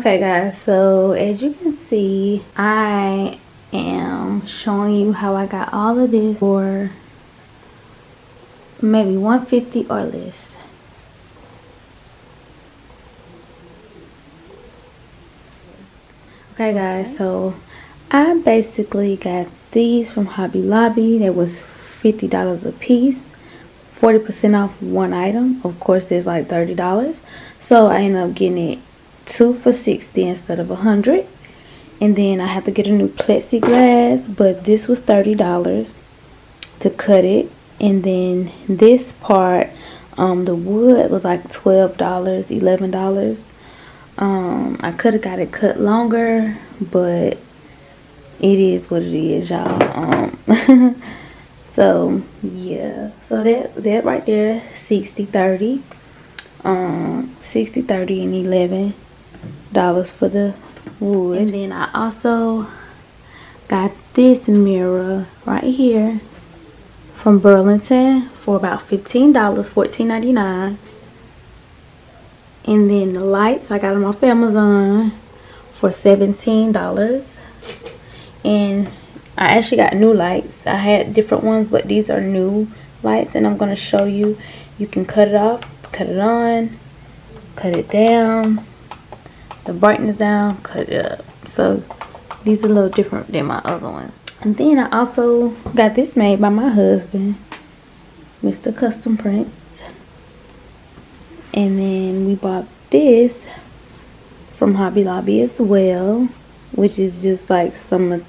Okay guys, so as you can see, I am showing you how I got all of this for maybe $150 or less. Okay guys, so I basically got these from Hobby Lobby. That was $50 a piece, 40% off one item. Of course there's like $30, so I ended up getting it 2 for $60 instead of $100. And then I have to get a new plexiglass, but this was $30 to cut it. And then this part, the wood was like $12, $11. I could have got it cut longer, but it is what it is, y'all. So yeah, so that right there, 60-30, 60-30 and $11 for the wood. And then I also got this mirror right here from Burlington for about $15, $14.99. And then the lights, I got them off Amazon for $17. And I actually got new lights. I had different ones, but these are new lights, and I'm going to show you. You can cut it off, cut it on, cut it down, the brightness down, cut it up. So these are a little different than my other ones. And then I also got this made by my husband, Mr. Custom Prints. And then we bought this from Hobby Lobby as well, which is just like some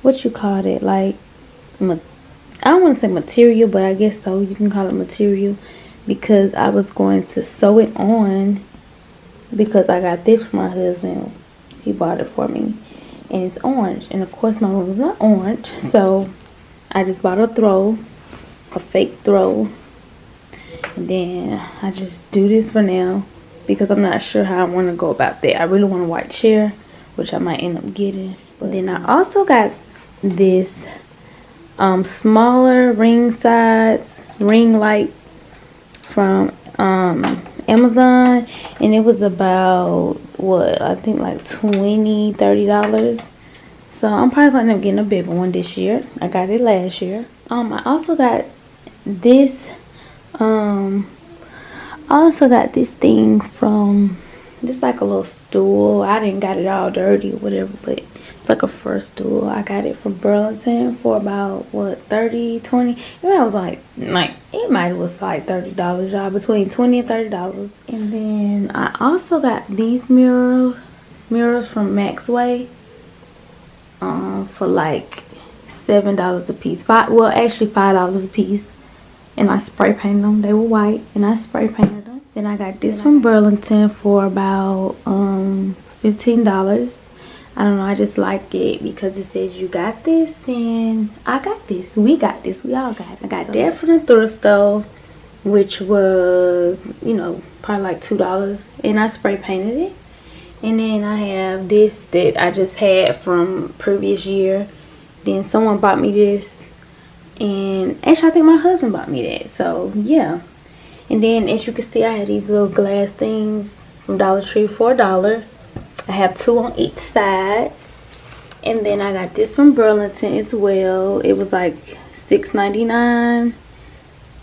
what you call it, like I don't want to say material, but I guess so, you can call it material, because I was going to sew it on, because I got this from my husband. He bought it for me, and it's orange, and of course my room is not orange, so I just bought a fake throw, and then I just do this for now because I'm not sure how I want to go about that. I really want a white chair, which I might end up getting. But then I also got this smaller ring light from Amazon, and it was about, what, I think like $20-$30. So I'm probably gonna end up getting a bigger one this year. I got it last year. I also got this thing from, just like a little stool. I didn't got it all dirty or whatever, but it's like a fur stool. I got it from Burlington for about, what, $30-$20. It was like it might was like $30, y'all, between $20 and $30. And then I also got these mirrors from Maxway for like $7 a piece. Actually $5 a piece. And I spray painted them. They were white, and I spray painted them. Then I got this from Burlington for about $15. I don't know, I just like it because it says you got this, and I got this. We got this. We all got it. I got that from the thrift store, which was, you know, probably like $2, and I spray painted it. And then I have this that I just had from previous year. Then someone bought me this. And actually, I think my husband bought me that. So, yeah. And then, as you can see, I had these little glass things from Dollar Tree for $1. I have 2 on each side. And then I got this from Burlington as well. It was like $6.99. I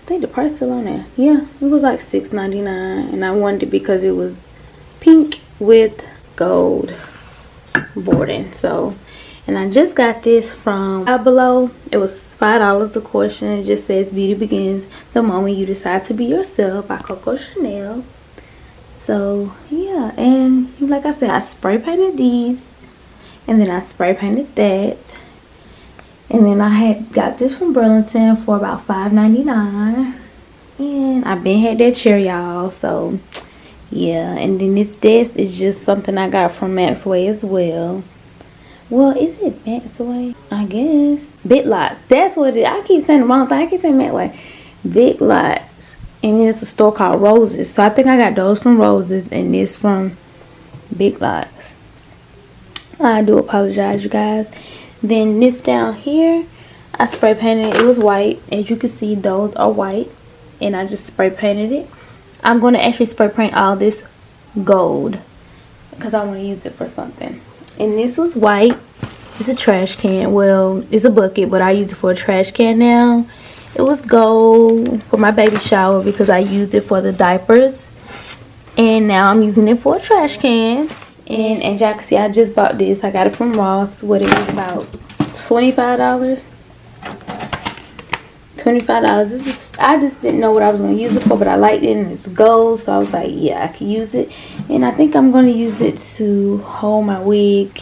think the price still on there. Yeah, it was like $6.99. And I wanted it because it was pink with gold boarding. So, and I just got this from below. It was $5 a course, and it just says beauty begins the moment you decide to be yourself by Coco Chanel. So yeah, and like I said, I spray painted these, and then I spray painted that, and then I had got this from Burlington for about $5.99, and I've been had that chair, y'all. So yeah, and then this desk is just something I got from Maxway as well. Well, is it Maxway? I guess. Big Lots. That's what it is. I keep saying the wrong thing. I keep saying Maxway. Big Lots. And then it's a store called Roses. So I think I got those from Roses and this from Big Lots. I do apologize, you guys. Then this down here, I spray painted it. It was white. As you can see, those are white. And I just spray painted it. I'm going to actually spray paint all this gold. because I want to use it for something. And this was white. It's a trash can. Well, it's a bucket, but I use it for a trash can now. It was gold for my baby shower because I used it for the diapers. And now I'm using it for a trash can. And as y'all can see, I just bought this. I got it from Ross. What it was about $25. $25. This is, I just didn't know what I was going to use it for, but I liked it and it's gold, so I was like, yeah, I could use it. And I think I'm going to use it to hold my wig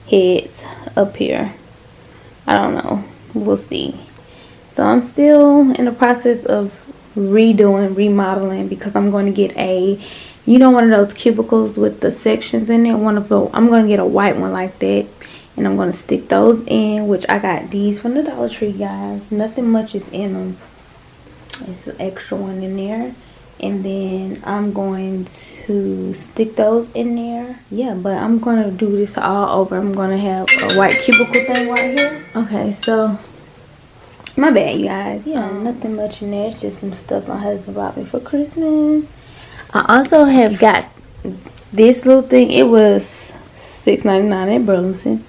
heads up here. I don't know, we'll see. So I'm still in the process of remodeling, because I'm going to get a, you know, one of those cubicles with the sections in it. I'm going to get a white one like that. And I'm going to stick those in, which I got these from the Dollar Tree, guys. Nothing much is in them. There's an extra one in there. And then I'm going to stick those in there. Yeah, but I'm going to do this all over. I'm going to have a white cubicle thing right here. Okay, so my bad, you guys. Yeah, nothing much in there. It's just some stuff my husband bought me for Christmas. I also have got this little thing. It was $6.99 at Burlington.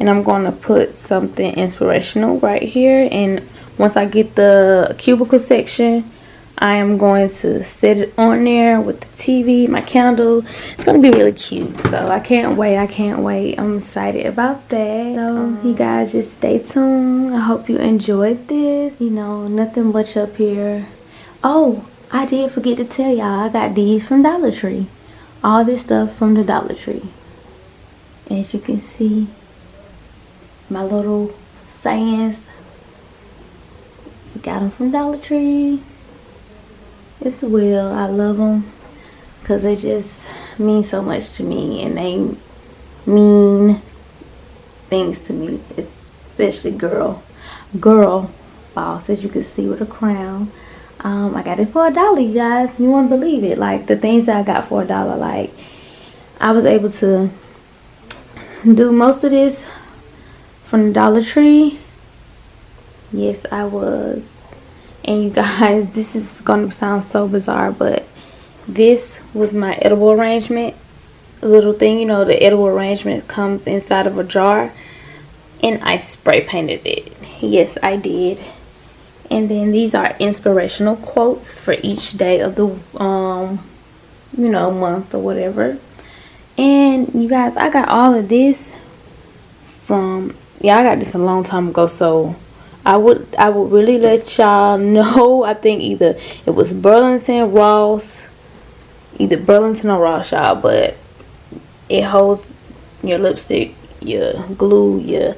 And I'm going to put something inspirational right here. And once I get the cubicle section, I am going to set it on there with the TV, my candle. It's going to be really cute. So I can't wait. I can't wait. I'm excited about that. So you guys just stay tuned. I hope you enjoyed this. You know, nothing much up here. Oh, I did forget to tell y'all. I got these from Dollar Tree. All this stuff from the Dollar Tree. As you can see. My little sayings. Got them from Dollar Tree as well. I love them because they just mean so much to me, and they mean things to me, especially girl boss, as you can see, with a crown. I got it for $1, you guys. You won't believe it. Like the things that I got for $1, like I was able to do most of this from the Dollar Tree. Yes, I was. And you guys, this is gonna sound so bizarre, but this was my edible arrangement little thing. You know, the edible arrangement comes inside of a jar, and I spray painted it. Yes, I did. And then these are inspirational quotes for each day of the you know, month or whatever. And you guys, I got all of this from, yeah, I got this a long time ago, so I would really let y'all know. I think either it was Burlington, Ross, either Burlington or Ross, y'all, but it holds your lipstick, your glue, your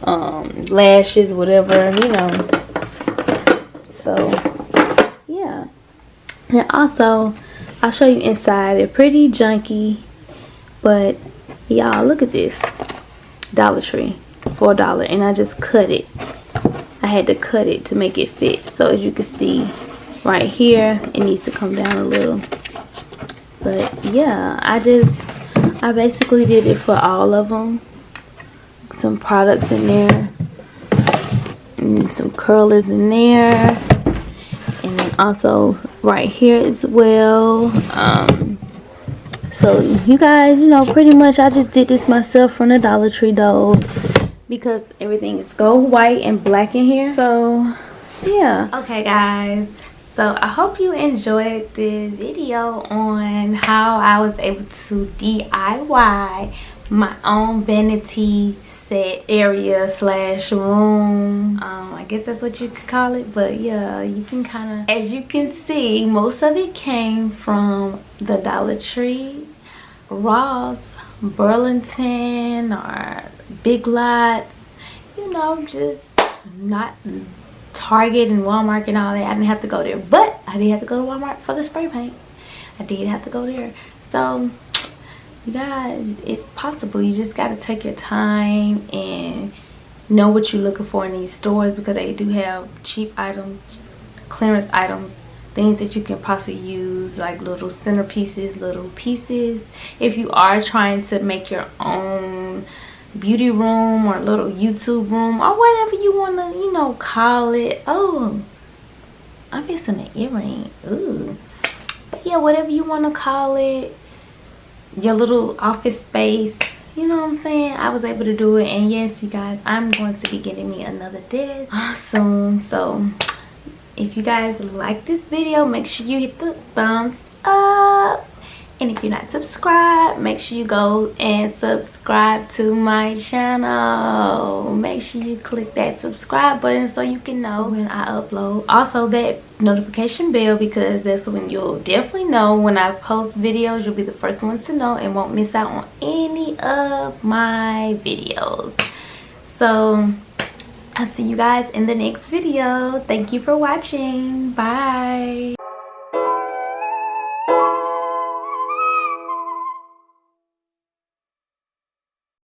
lashes, whatever, you know. So yeah. And also I'll show you inside. They're pretty junky, but y'all, look at this. Dollar Tree for $1, and I just cut it. I had to cut it to make it fit. So as you can see right here, it needs to come down a little. But yeah, I basically did it for all of them. Some products in there, and some curlers in there, and then also right here as well. So you guys, you know, pretty much I just did this myself from the Dollar Tree though, because everything is gold, white, and black in here. So yeah. Okay guys, so I hope you enjoyed this video on how I was able to DIY my own vanity set area slash room. I guess that's what you could call it. But yeah, you can kind of, as you can see, most of it came from the Dollar Tree, Ross, Burlington, or Big Lots, you know, just not Target and Walmart and all that. I didn't have to go there, but I did have to go to Walmart for the spray paint. I did have to go there. So you guys, it's possible. You just got to take your time and know what you're looking for in these stores, because they do have cheap items, clearance items, things that you can possibly use, like little centerpieces, little pieces. If you are trying to make your own beauty room or little YouTube room or whatever you want to, you know, call it. Oh, I'm missing an earring. Ooh. But yeah, whatever you want to call it, your little office space. You know what I'm saying? I was able to do it. And yes, you guys, I'm going to be getting me another desk soon. So if you guys like this video, make sure you hit the thumbs up. And if you're not subscribed, make sure you go and subscribe to my channel. Make sure you click that subscribe button so you can know when I upload. Also that notification bell, because that's when you'll definitely know when I post videos. You'll be the first one to know and won't miss out on any of my videos. So I'll see you guys in the next video. Thank you for watching. Bye.